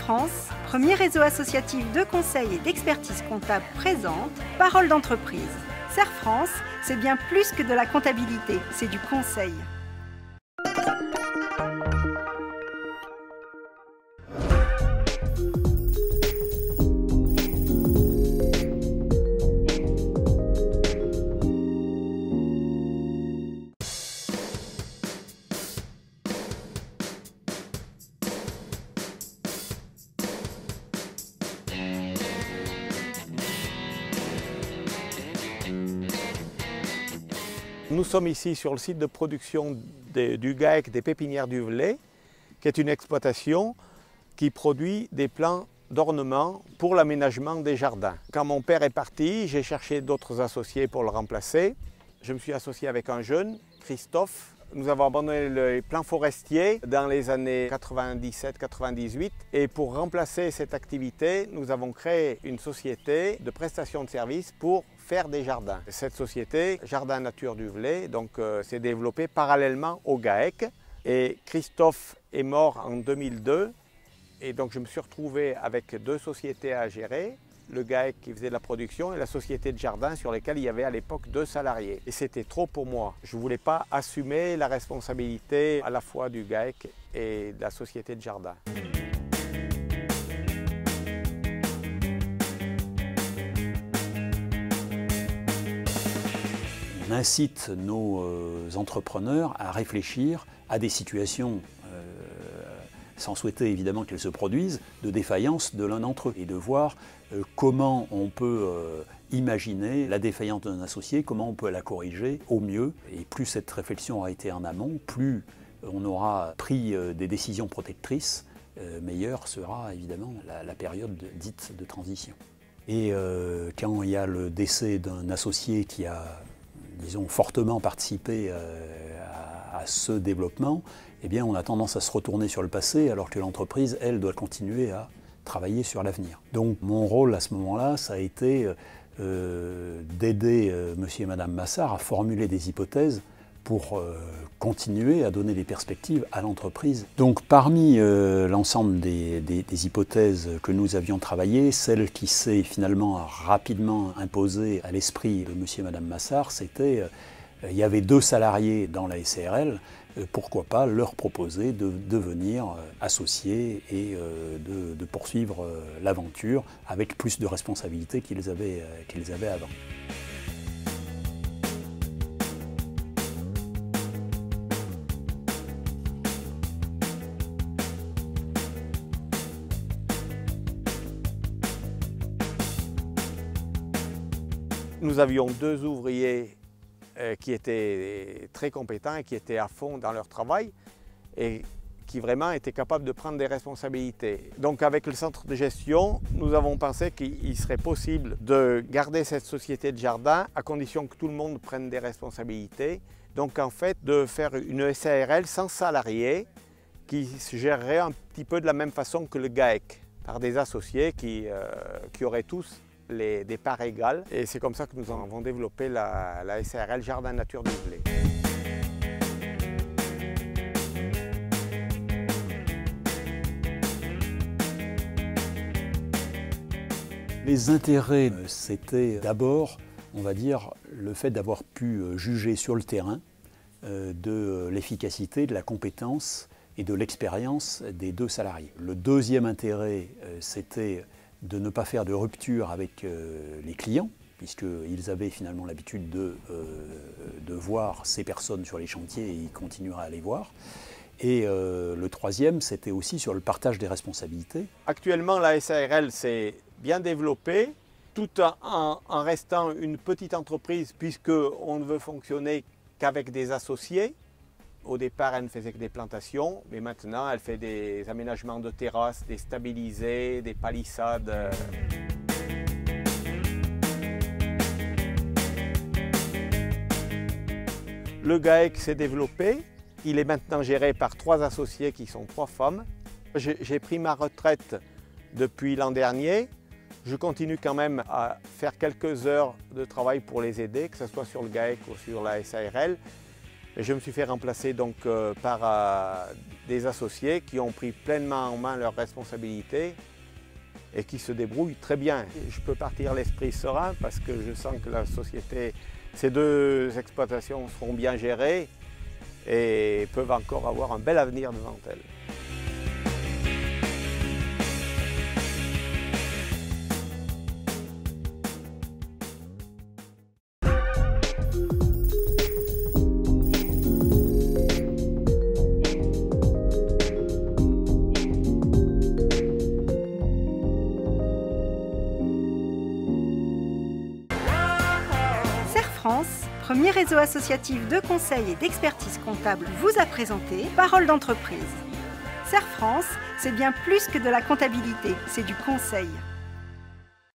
France, premier réseau associatif de conseil et d'expertise comptable présente Parole d'entreprise. Serre France, c'est bien plus que de la comptabilité, c'est du conseil. Nous sommes ici sur le site de production du GAEC des Pépinières du Velay, qui est une exploitation qui produit des plants d'ornement pour l'aménagement des jardins. Quand mon père est parti, j'ai cherché d'autres associés pour le remplacer. Je me suis associé avec un jeune, Christophe. Nous avons abandonné les plants forestiers dans les années 97-98 et pour remplacer cette activité, nous avons créé une société de prestation de services pour faire des jardins. Cette société, Jardin Nature du Velay, s'est développée parallèlement au GAEC et Christophe est mort en 2002 et donc je me suis retrouvé avec deux sociétés à gérer. Le GAEC qui faisait de la production et la société de jardin sur lesquelles il y avait à l'époque 2 salariés. Et c'était trop pour moi. Je ne voulais pas assumer la responsabilité à la fois du GAEC et de la société de jardin. On incite nos entrepreneurs à réfléchir à des situations sans souhaiter évidemment qu'elles se produisent, de défaillance de l'un d'entre eux et de voir comment on peut imaginer la défaillance d'un associé, comment on peut la corriger au mieux. Et plus cette réflexion aura été en amont, plus on aura pris des décisions protectrices, meilleure sera évidemment la période dite de transition. Et quand il y a le décès d'un associé qui a, disons, fortement participé à ce développement, eh bien, on a tendance à se retourner sur le passé alors que l'entreprise, elle, doit continuer à travailler sur l'avenir. Donc mon rôle à ce moment-là, ça a été d'aider monsieur et madame Massard à formuler des hypothèses pour continuer à donner des perspectives à l'entreprise. Donc parmi l'ensemble des hypothèses que nous avions travaillées, celle qui s'est finalement rapidement imposée à l'esprit de monsieur et madame Massard, c'était il y avait 2 salariés dans la SARL, pourquoi pas leur proposer de devenir associés et de poursuivre l'aventure avec plus de responsabilités qu'ils avaient avant. Nous avions 2 ouvriers qui étaient très compétents et qui étaient à fond dans leur travail et qui vraiment étaient capables de prendre des responsabilités. Donc avec le centre de gestion, nous avons pensé qu'il serait possible de garder cette société de jardin à condition que tout le monde prenne des responsabilités. Donc en fait de faire une SARL sans salariés qui se gérerait un petit peu de la même façon que le GAEC, par des associés qui auraient tous des parts égales. Et c'est comme ça que nous avons développé la SARL Jardin Nature du Velay. Les intérêts, c'était d'abord, on va dire, le fait d'avoir pu juger sur le terrain de l'efficacité, de la compétence et de l'expérience des 2 salariés. Le deuxième intérêt, c'était de ne pas faire de rupture avec les clients, puisqu'ils avaient finalement l'habitude de voir ces personnes sur les chantiers et ils continueraient à les voir. Et le troisième, c'était aussi sur le partage des responsabilités. Actuellement, la SARL s'est bien développée, tout en restant une petite entreprise, puisqu'on ne veut fonctionner qu'avec des associés. Au départ, elle ne faisait que des plantations, mais maintenant, elle fait des aménagements de terrasses, des stabilisés, des palissades. Le GAEC s'est développé. Il est maintenant géré par 3 associés qui sont 3 femmes. J'ai pris ma retraite depuis l'an dernier. Je continue quand même à faire quelques heures de travail pour les aider, que ce soit sur le GAEC ou sur la SARL. Et je me suis fait remplacer donc par des associés qui ont pris pleinement en main leurs responsabilités et qui se débrouillent très bien. Je peux partir l'esprit serein parce que je sens que la société, ces deux exploitations seront bien gérées et peuvent encore avoir un bel avenir devant elles. France, premier réseau associatif de conseil et d'expertise comptable, vous a présenté Parole d'entreprise. Serre France, c'est bien plus que de la comptabilité, c'est du conseil.